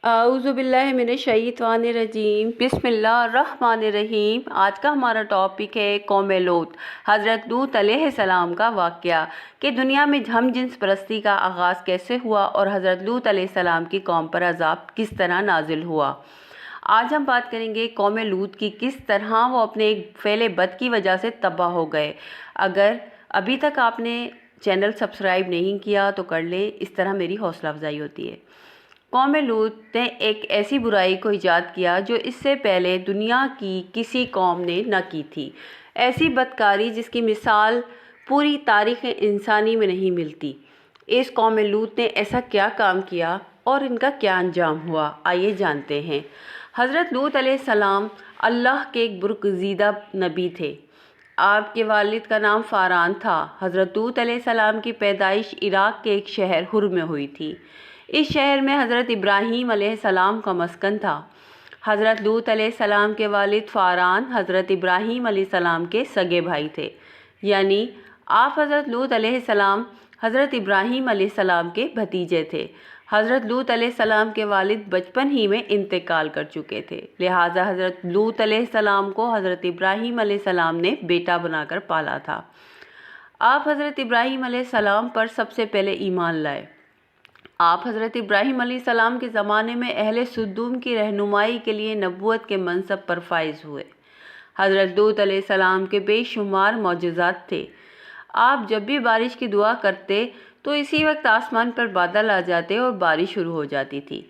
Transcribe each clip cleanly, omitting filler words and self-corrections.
اعوذ باللہ من الشیطان الرجیم، بسم اللہ الرحمن الرحیم۔ آج کا ہمارا ٹاپک ہے قوم لوط، حضرت لوط علیہ السلام کا واقعہ کہ دنیا میں ہم جنس پرستی کا آغاز کیسے ہوا اور حضرت لوط علیہ السلام کی قوم پر عذاب کس طرح نازل ہوا۔ آج ہم بات کریں گے قوم لوط کی، کس طرح وہ اپنے ایک فعل بد کی وجہ سے تباہ ہو گئے۔ اگر ابھی تک آپ نے چینل سبسکرائب نہیں کیا تو کر لیں، اس طرح میری حوصلہ افزائی ہوتی ہے۔ قوم لوط نے ایک ایسی برائی کو ایجاد کیا جو اس سے پہلے دنیا کی کسی قوم نے نہ کی تھی، ایسی بدکاری جس کی مثال پوری تاریخ انسانی میں نہیں ملتی۔ اس قوم لوط نے ایسا کیا کام کیا اور ان کا کیا انجام ہوا، آئیے جانتے ہیں۔ حضرت لوط علیہ السلام اللہ کے ایک برگزیدہ نبی تھے۔ آپ کے والد کا نام فاران تھا۔ حضرت لوط علیہ السلام کی پیدائش عراق کے ایک شہر حر میں ہوئی تھی۔ اس شہر میں حضرت ابراہیم علیہ السلام کا مسکن تھا۔ حضرت لوط علیہ السلام کے والد فاران حضرت ابراہیم علیہ السلام کے سگے بھائی تھے، یعنی آپ حضرت لوط علیہ السلام حضرت ابراہیم علیہ السلام کے بھتیجے تھے۔ حضرت لوط علیہ السلام کے والد بچپن ہی میں انتقال کر چکے تھے، لہٰذا حضرت لوط علیہ السلام کو حضرت ابراہیم علیہ السلام نے بیٹا بنا کر پالا تھا۔ آپ حضرت ابراہیم علیہ السلام پر سب سے پہلے ایمان لائے۔ آپ حضرت ابراہیم علیہ السلام کے زمانے میں اہل سدوم کی رہنمائی کے لیے نبوت کے منصب پر فائز ہوئے۔ حضرت لوط علیہ السلام کے بے شمار معجزات تھے۔ آپ جب بھی بارش کی دعا کرتے تو اسی وقت آسمان پر بادل آ جاتے اور بارش شروع ہو جاتی تھی۔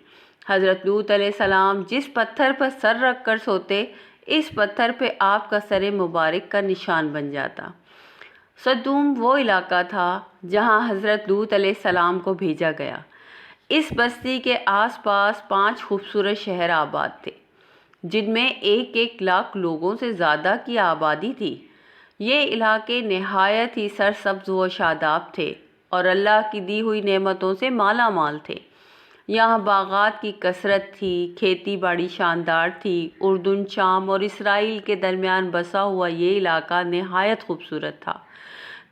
حضرت لوط علیہ السلام جس پتھر پر سر رکھ کر سوتے، اس پتھر پہ آپ کا سر مبارک کا نشان بن جاتا۔ سدوم وہ علاقہ تھا جہاں حضرت لوط علیہ السلام کو بھیجا گیا۔ اس بستی کے آس پاس 5 خوبصورت شہر آباد تھے، جن میں 1 لاکھ لوگوں سے زیادہ کی آبادی تھی۔ یہ علاقے نہایت ہی سرسبز و شاداب تھے اور اللہ کی دی ہوئی نعمتوں سے مالا مال تھے۔ یہاں باغات کی کثرت تھی، کھیتی باڑی شاندار تھی۔ اردن، شام اور اسرائیل کے درمیان بسا ہوا یہ علاقہ نہایت خوبصورت تھا۔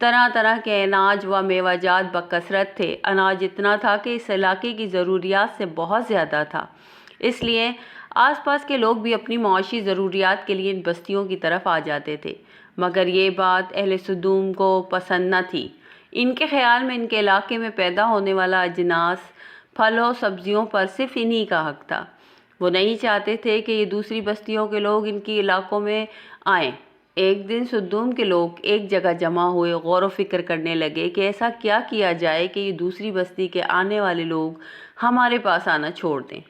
طرح طرح کے اناج و میوہ جات بکثرت تھے۔ اناج اتنا تھا کہ اس علاقے کی ضروریات سے بہت زیادہ تھا، اس لیے آس پاس کے لوگ بھی اپنی معاشی ضروریات کے لیے ان بستیوں کی طرف آ جاتے تھے، مگر یہ بات اہل سدوم کو پسند نہ تھی۔ ان کے خیال میں ان کے علاقے میں پیدا ہونے والا اجناس، پھل و سبزیوں پر صرف انہی کا حق تھا۔ وہ نہیں چاہتے تھے کہ یہ دوسری بستیوں کے لوگ ان کے علاقوں میں آئیں۔ ایک دن سدوم کے لوگ ایک جگہ جمع ہوئے، غور و فکر کرنے لگے کہ ایسا کیا کیا جائے کہ یہ دوسری بستی کے آنے والے لوگ ہمارے پاس آنا چھوڑ دیں،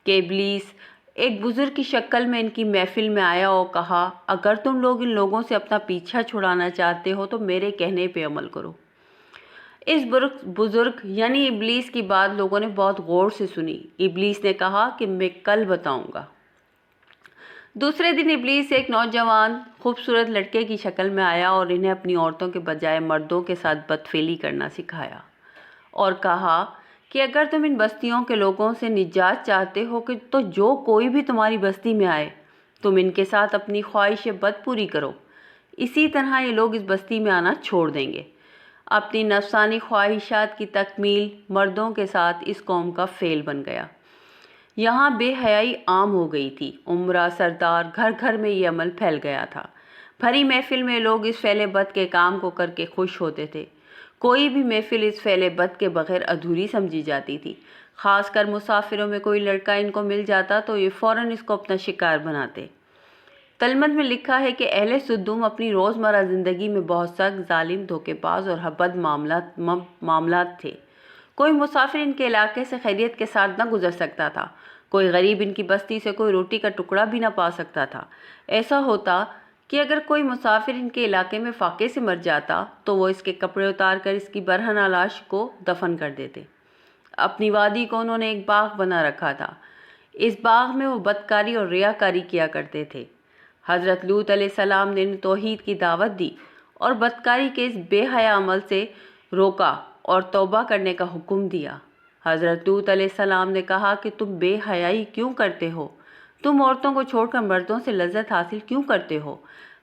کہ ابلیس ایک بزرگ کی شکل میں ان کی محفل میں آیا اور کہا، اگر تم لوگ ان لوگوں سے اپنا پیچھا چھڑانا چاہتے ہو تو میرے کہنے پہ عمل کرو۔ اس بزرگ یعنی ابلیس کی بات لوگوں نے بہت غور سے سنی۔ ابلیس نے کہا کہ میں کل بتاؤں گا۔ دوسرے دن ابلیس ایک نوجوان خوبصورت لڑکے کی شکل میں آیا اور انہیں اپنی عورتوں کے بجائے مردوں کے ساتھ بدفعلی کرنا سکھایا اور کہا کہ اگر تم ان بستیوں کے لوگوں سے نجات چاہتے ہو تو جو کوئی بھی تمہاری بستی میں آئے تم ان کے ساتھ اپنی خواہش بد پوری کرو، اسی طرح یہ لوگ اس بستی میں آنا چھوڑ دیں گے۔ اپنی نفسانی خواہشات کی تکمیل مردوں کے ساتھ اس قوم کا فعل بن گیا۔ یہاں بے حیائی عام ہو گئی تھی۔ عمرہ، سردار، گھر گھر میں یہ عمل پھیل گیا تھا۔ بھری محفل میں لوگ اس فعل بد کے کام کو کر کے خوش ہوتے تھے۔ کوئی بھی محفل اس فعل بد کے بغیر ادھوری سمجھی جاتی تھی۔ خاص کر مسافروں میں کوئی لڑکا ان کو مل جاتا تو یہ فوراً اس کو اپنا شکار بناتے۔ تلمود میں لکھا ہے کہ اہل سدوم اپنی روزمرہ زندگی میں بہت سخت، ظالم، دھوکے باز اور بد معاملات تھے۔ کوئی مسافر ان کے علاقے سے خیریت کے ساتھ نہ گزر سکتا تھا۔ کوئی غریب ان کی بستی سے کوئی روٹی کا ٹکڑا بھی نہ پا سکتا تھا۔ ایسا ہوتا کہ اگر کوئی مسافر ان کے علاقے میں فاقے سے مر جاتا تو وہ اس کے کپڑے اتار کر اس کی برہنہ لاش کو دفن کر دیتے۔ اپنی وادی کو انہوں نے ایک باغ بنا رکھا تھا۔ اس باغ میں وہ بدکاری اور ریاکاری کیا کرتے تھے۔ حضرت لوط علیہ السلام نے انہیں توحید کی دعوت دی اور بدکاری کے اس بے حیا عمل سے روکا اور توبہ کرنے کا حکم دیا۔ حضرت لوط علیہ السلام نے کہا کہ تم بے حیائی کیوں کرتے ہو؟ تم عورتوں کو چھوڑ کر مردوں سے لذت حاصل کیوں کرتے ہو؟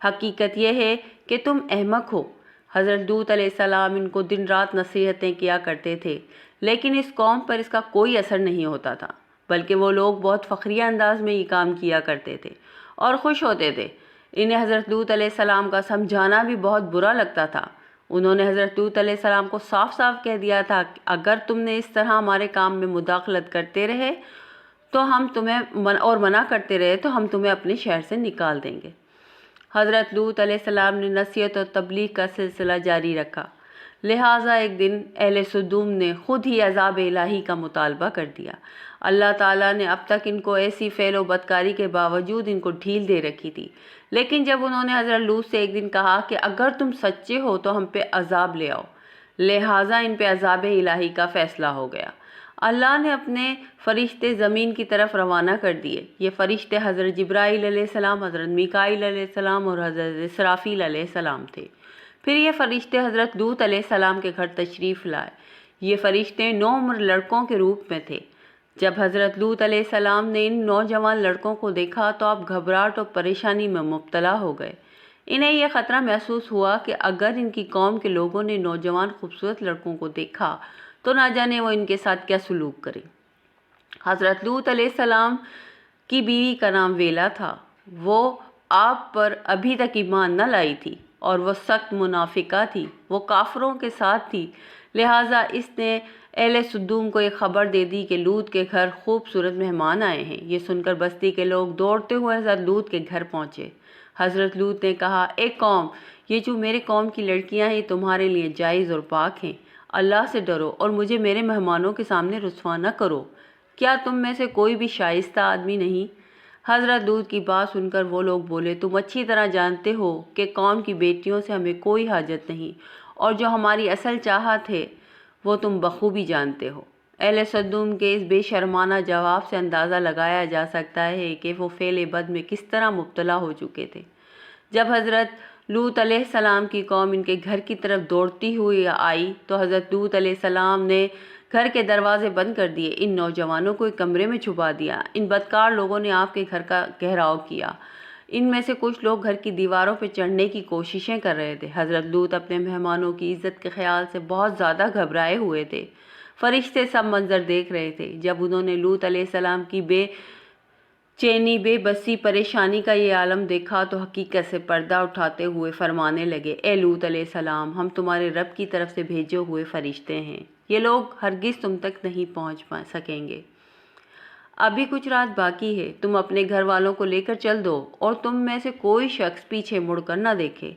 حقیقت یہ ہے کہ تم احمق ہو۔ حضرت لوط علیہ السلام ان کو دن رات نصیحتیں کیا کرتے تھے، لیکن اس قوم پر اس کا کوئی اثر نہیں ہوتا تھا۔ بلکہ وہ لوگ بہت فخریہ انداز میں یہ کام کیا کرتے تھے اور خوش ہوتے تھے۔ انہیں حضرت لوط علیہ السلام کا سمجھانا بھی بہت برا لگتا تھا۔ انہوں نے حضرت لوط علیہ السلام کو صاف صاف کہہ دیا تھا کہ اگر تم نے اس طرح ہمارے کام میں مداخلت کرتے رہے تو ہم تمہیں اور منع کرتے رہے تو ہم تمہیں اپنے شہر سے نکال دیں گے۔ حضرت لوط علیہ السلام نے نصیحت اور تبلیغ کا سلسلہ جاری رکھا، لہٰذا ایک دن اہل سدوم نے خود ہی عذاب الہی کا مطالبہ کر دیا۔ اللہ تعالیٰ نے اب تک ان کو ایسی فعل و بدکاری کے باوجود ان کو ڈھیل دے رکھی تھی، لیکن جب انہوں نے حضرت لوط سے ایک دن کہا کہ اگر تم سچے ہو تو ہم پہ عذاب لے آؤ، لہٰذا ان پہ عذاب الہی کا فیصلہ ہو گیا۔ اللہ نے اپنے فرشتے زمین کی طرف روانہ کر دیے۔ یہ فرشتے حضرت جبرائیل علیہ السلام، حضرت میکائیل علیہ السلام اور حضرت اسرافیل علیہ السلام تھے۔ پھر یہ فرشتے حضرت لوط علیہ السلام کے گھر تشریف لائے۔ یہ فرشتے نوعمر لڑکوں کے روپ میں تھے۔ جب حضرت لوط علیہ السلام نے ان نوجوان لڑکوں کو دیکھا تو آپ گھبراہٹ اور پریشانی میں مبتلا ہو گئے۔ انہیں یہ خطرہ محسوس ہوا کہ اگر ان کی قوم کے لوگوں نے نوجوان خوبصورت لڑکوں کو دیکھا تو نہ جانے وہ ان کے ساتھ کیا سلوک کریں۔ حضرت لوط علیہ السلام کی بیوی کا نام ویلا تھا۔ وہ آپ پر ابھی تک ایمان نہ لائی تھی اور وہ سخت منافقہ تھی، وہ کافروں کے ساتھ تھی، لہٰذا اس نے اہل سدوم کو ایک خبر دے دی کہ لوط کے گھر خوبصورت مہمان آئے ہیں۔ یہ سن کر بستی کے لوگ دوڑتے ہوئے حضرت لوط کے گھر پہنچے۔ حضرت لوط نے کہا، اے قوم، یہ جو میرے قوم کی لڑکیاں ہیں تمہارے لیے جائز اور پاک ہیں، اللہ سے ڈرو اور مجھے میرے مہمانوں کے سامنے رسوا نہ کرو۔ کیا تم میں سے کوئی بھی شائستہ آدمی نہیں؟ حضرت لوط کی بات سن کر وہ لوگ بولے، تم اچھی طرح جانتے ہو کہ قوم کی بیٹیوں سے ہمیں کوئی حاجت نہیں، اور جو ہماری اصل چاہت ہے وہ تم بخوبی جانتے ہو۔ اہل سدوم کے اس بے شرمانہ جواب سے اندازہ لگایا جا سکتا ہے کہ وہ فعل بد میں کس طرح مبتلا ہو چکے تھے۔ جب حضرت لوط علیہ السلام کی قوم ان کے گھر کی طرف دوڑتی ہوئی آئی تو حضرت لوط علیہ السلام نے گھر کے دروازے بند کر دیے، ان نوجوانوں کو ایک کمرے میں چھپا دیا۔ ان بدکار لوگوں نے آپ کے گھر کا گھیراؤ کیا۔ ان میں سے کچھ لوگ گھر کی دیواروں پہ چڑھنے کی کوششیں کر رہے تھے۔ حضرت لوط اپنے مہمانوں کی عزت کے خیال سے بہت زیادہ گھبرائے ہوئے تھے۔ فرشتے سب منظر دیکھ رہے تھے۔ جب انہوں نے لوط علیہ السلام کی بے چینی، بے بسی، پریشانی کا یہ عالم دیکھا تو حقیقت سے پردہ اٹھاتے ہوئے فرمانے لگے، اے لوط علیہ السلام، ہم تمہارے رب کی طرف سے بھیجے ہوئے فرشتے ہیں، یہ لوگ ہرگز تم تک نہیں پہنچ سکیں گے۔ ابھی کچھ رات باقی ہے، تم اپنے گھر والوں کو لے کر چل دو اور تم میں سے کوئی شخص پیچھے مڑ کر نہ دیکھے۔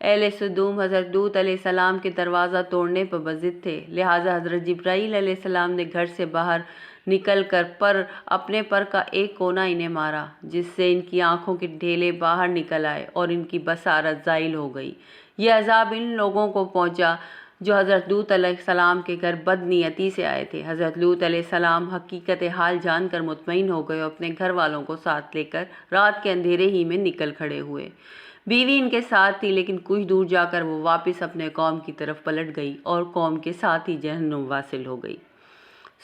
اہل سدوم حضرت لوط علیہ السلام کے دروازہ توڑنے پر بضد تھے، لہٰذا حضرت جبرائیل علیہ السلام نے گھر سے باہر نکل کر اپنے پر کا ایک کونا انہیں مارا، جس سے ان کی آنکھوں کے ڈھیلے باہر نکل آئے اور ان کی بصارت زائل ہو گئی۔ یہ عذاب ان لوگوں کو پہنچا جو حضرت لوط علیہ السلام کے گھر بد نیتی سے آئے تھے۔ حضرت لوط علیہ السلام حقیقت حال جان کر مطمئن ہو گئے اور اپنے گھر والوں کو ساتھ لے کر رات کے اندھیرے ہی میں نکل کھڑے ہوئے۔ بیوی ان کے ساتھ تھی، لیکن کچھ دور جا کر وہ واپس اپنے قوم کی طرف پلٹ گئی اور قوم کے ساتھ ہی جہنم واصل ہو گئی۔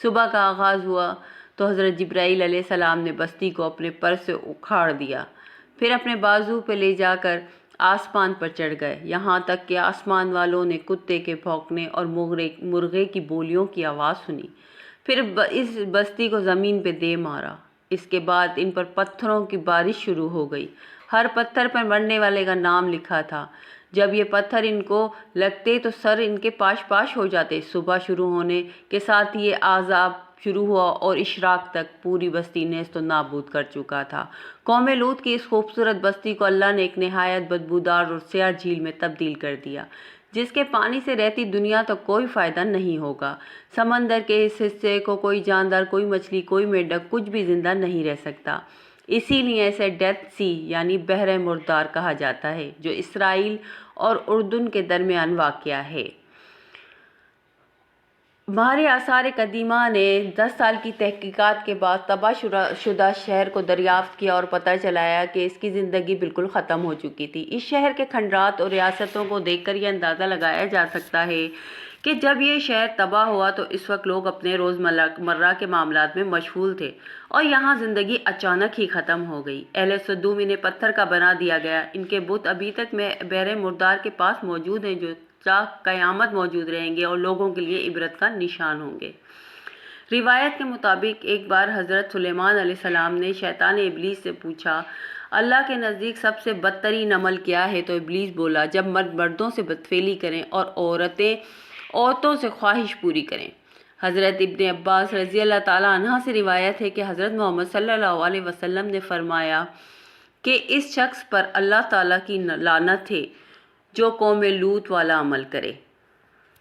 صبح کا آغاز ہوا تو حضرت جبرائیل علیہ السلام نے بستی کو اپنے پر سے اکھاڑ دیا، پھر اپنے بازو پہ لے جا کر آسمان پر چڑھ گئے، یہاں تک کہ آسمان والوں نے کتے کے بھونکنے اور مرغے کی بولیوں کی آواز سنی۔ پھر اس بستی کو زمین پہ دے مارا۔ اس کے بعد ان پر پتھروں کی بارش شروع ہو گئی۔ ہر پتھر پر مرنے والے کا نام لکھا تھا۔ جب یہ پتھر ان کو لگتے تو سر ان کے پاش پاش ہو جاتے۔ صبح شروع ہونے کے ساتھ یہ عذاب شروع ہوا اور اشراق تک پوری بستی نیست و نابود کر چکا تھا۔ قوم لوط کی اس خوبصورت بستی کو اللہ نے ایک نہایت بدبودار اور سیاہ جھیل میں تبدیل کر دیا، جس کے پانی سے رہتی دنیا تک کوئی فائدہ نہیں ہوگا۔ سمندر کے اس حصے کو کوئی جاندار، کوئی مچھلی، کوئی مینڈک، کچھ بھی زندہ نہیں رہ سکتا۔ اسی لیے اسے ڈیتھ سی یعنی بحر مردار کہا جاتا ہے، جو اسرائیل اور اردن کے درمیان واقع ہے۔ ماہر آثار قدیمہ نے 10 سال کی تحقیقات کے بعد تباہ شدہ شہر کو دریافت کیا اور پتہ چلایا کہ اس کی زندگی بالکل ختم ہو چکی تھی۔ اس شہر کے کھنڈرات اور ریاستوں کو دیکھ کر یہ اندازہ لگایا جا سکتا ہے کہ جب یہ شہر تباہ ہوا تو اس وقت لوگ اپنے روزمرہ کے معاملات میں مشغول تھے اور یہاں زندگی اچانک ہی ختم ہو گئی۔ اہل سدوم انہیں پتھر کا بنا دیا گیا۔ ان کے بت ابھی تک بحر مردار کے پاس موجود ہیں، جو تا قیامت موجود رہیں گے اور لوگوں کے لیے عبرت کا نشان ہوں گے۔ روایت کے مطابق ایک بار حضرت سلیمان علیہ السلام نے شیطان ابلیس سے پوچھا، اللہ کے نزدیک سب سے بدترین عمل کیا ہے؟ تو ابلیس بولا، جب مرد مردوں سے بدفعلی کریں اور عورتیں عورتوں سے خواہش پوری کریں۔ حضرت ابن عباس رضی اللہ تعالیٰ عنہ سے روایت ہے کہ حضرت محمد صلی اللہ علیہ وسلم نے فرمایا کہ اس شخص پر اللہ تعالیٰ کی لعنت ہے جو قوم لوط والا عمل کرے۔